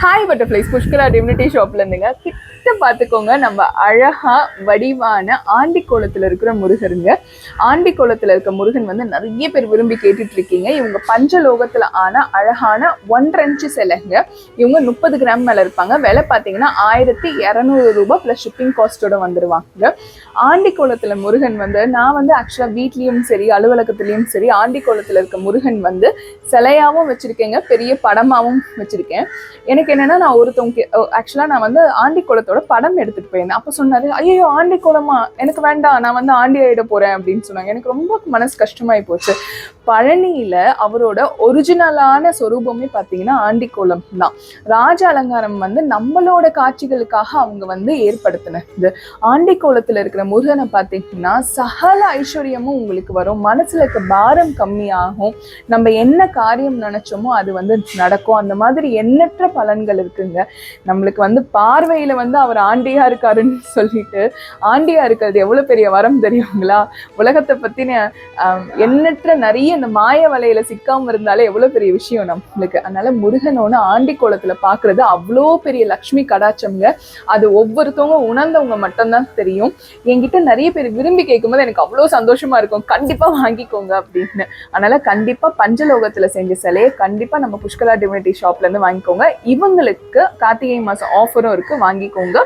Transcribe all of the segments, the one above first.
Hi butterflies, Pushkara divinity ஷாப்ல இருந்துங்க. கிட்ட பார்த்துக்கோங்க, நம்ம அழகா வடிவான ஆண்டிக்கோலத்தில் இருக்கிற முருகருங்க. ஆண்டிக்கோலத்தில் இருக்க முருகன் வந்து நிறைய பேர் விரும்பி கேட்டுட்டு இருக்கீங்க. இவங்க பஞ்சலோகத்தில் ஆன அழகான 1.5 இன்ச்சு சிலைங்க. இவங்க 30 கிராம் மேல இருப்பாங்க. விலை பார்த்தீங்கன்னா 1200 ரூபாய் பிளஸ் ஷிப்பிங் காஸ்டோட வந்துருவாங்க. ஆண்டிக்கோலத்தில் முருகன் வந்து நான் வந்து ஆக்சுவலாக வீட்லேயும் சரி அலுவலகத்துலேயும் சரி ஆண்டிக்கோலத்தில் இருக்க முருகன் வந்து சிலையாகவும் வச்சுருக்கேங்க, பெரிய படமாகவும் வச்சுருக்கேன். எனக்கு என்னன்னா, நான் ஒருத்தவங்க ஆக்சுவலாக நான் வந்து ஆண்டிக்கோலத்தோட படம் எடுத்துகிட்டு போயிருந்தேன். அப்போ சொன்னார், ஐயோ ஆண்டிக்கோலமா, எனக்கு வேண்டாம், நான் வந்து ஆண்டி ஆகிட போகிறேன் அப்படின்னு சொன்னாங்க. எனக்கு ரொம்ப மனசு கஷ்டமாகி போச்சு. பழனியில் அவரோட ஒரிஜினலான சொரூபமே பார்த்தீங்கன்னா ஆண்டிக்கோலம் தான். ராஜ அலங்காரம் வந்து நம்மளோட காட்சிகளுக்காக அவங்க வந்து ஏற்படுத்தினது. ஆண்டிக்கோலத்தில் இருக்கிற முருகனை பார்த்தீங்கன்னா சகல ஐஸ்வர்யமும் உங்களுக்கு வரும், மனசுல இருக்க பாரம் கம்மியாகும், நம்ம என்ன காரியம் நினைச்சோமோ அது வந்து நடக்கும். அந்த மாதிரி எண்ணற்ற பலன்கள் இருக்குங்க. நம்மளுக்கு வந்து பார்வையில வந்து அவர் ஆண்டியா இருக்காருன்னு சொல்லிட்டு ஆண்டியா இருக்கிறது எவ்வளவு பெரிய வரம் தெரியுங்களா? உலகத்தை பத்தின எண்ணற்ற நிறைய இந்த மாய வலையில சிக்காம இருந்தாலே எவ்வளவு பெரிய விஷயம் நம்மளுக்கு. அதனால முருகனோட ஆண்டிக்கோலத்துல பாக்குறது அவ்வளோ பெரிய லக்ஷ்மி கடாட்சம்ங்க. அது ஒவ்வொருத்தவங்க உணர்ந்தவங்க மட்டும்தான் தெரியும். என்கிட்ட நிறைய பேர் விரும்பி கேட்கும்போது எனக்கு அவ்வளோ சந்தோஷமா இருக்கும், கண்டிப்பா வாங்கிக்கோங்க அப்படின்னு. அதனால கண்டிப்பா பஞ்சலோகத்துல செஞ்ச சிலையை கண்டிப்பா நம்ம புஷ்கரா டிவினிட்டி ஷாப்ல இருந்து வாங்கிக்கோங்க. இவங்களுக்கு கார்த்திகை மாசம் ஆஃபரும் இருக்கு, வாங்கிக்கோங்க.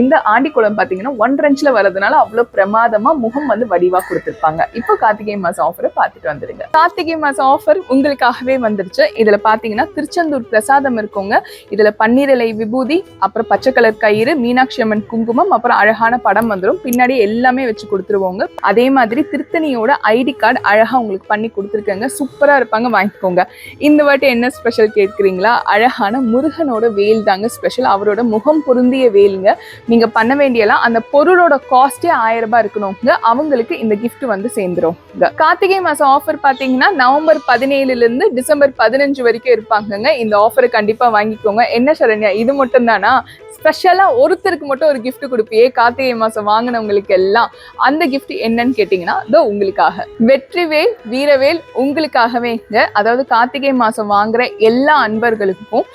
இந்த ஆண்டிக்கோலம் பாத்தீங்கன்னா 1.5 இன்ச்ல வரதுனால அவ்வளவு பிரமாதமா முகம் வந்து வடிவா கொடுத்திருப்பாங்க. இப்போ கார்த்திகை மாசம் ஆஃபரை பார்த்துட்டு வந்துருங்க. கார்த்திகை மாசம் ஆஃபர் உங்களுக்காகவே வந்துருச்சு. இதுல பாத்தீங்கன்னா திருச்செந்தூர் பிரசாதம் இருக்குங்க. இதுல பன்னீர் இலை விபூதி, அப்புறம் பச்சை கலர் கயிறு, மீனாட்சி அம்மன் குங்குமம், அப்புறம் அழகான படம் வந்துடும். பின்னாடி எல்லாமே வச்சு கொடுத்துருவோங்க. அதே மாதிரி திருத்தணியோட ஐடி கார்டு அழகா உங்களுக்கு பண்ணி கொடுத்துருக்கேங்க. சூப்பரா இருப்பாங்க, வாங்கிக்கோங்க. இந்த வாட்டி என்ன ஸ்பெஷல் கேட்குறீங்களா? அழகான முருகனோட வேல் தாங்க ஸ்பெஷல். அவரோட முகம் பொருந்திய வேலுங்க. நீங்க பண்ண வேண்டியலாம் அந்த பொருளோட காஸ்டே 1000 ரூபாய் இருக்கணுங்க. அவங்களுக்கு இந்த கிஃப்ட் வந்து சேர்ந்துரும். கார்த்திகை மாசம் ஆஃபர் பாத்தீங்கன்னா நவம்பர் 17 இருந்து டிசம்பர் 15 வரைக்கும் இருப்பாங்கங்க. இந்த ஆஃபரை கண்டிப்பா வாங்கிக்கோங்க. என்ன சரண்யா, இது மட்டும் தானா? ஸ்பெஷலா ஒருத்தருக்கு மட்டும் ஒரு கிஃப்ட் கொடுப்பியே கார்த்திகை மாசம் வாங்கினவங்களுக்கு எல்லாம், அந்த கிஃப்ட் என்னன்னு கேட்டீங்கன்னா இதோ உங்களுக்காக. வெற்றிவேல் வீரவேல் உங்களுக்காகவேங்க. அதாவது கார்த்திகை மாசம் வாங்குற எல்லா அன்பர்களுக்கும்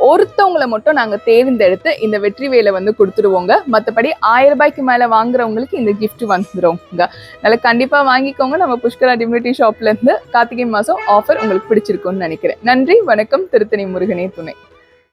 ஒருத்தவங்களை மட்டும் நாங்க தேர்ந்தெடுத்து இந்த வெற்றிவேலை வந்து கொடுத்துருவோங்க. மற்றபடி 1000 ரூபாய்க்கு மேல வாங்குறவங்களுக்கு இந்த கிஃப்ட் வந்துருவோங்க. அதனால கண்டிப்பா வாங்கிக்கோங்க. நம்ம புஷ்கரா டிவினிட்டி ஷாப்ல இருந்து கார்த்திகை மாசம் ஆஃபர் உங்களுக்கு பிடிச்சிருக்கும்னு நினைக்கிறேன். நன்றி, வணக்கம். திருத்தணி முருகனே துணை.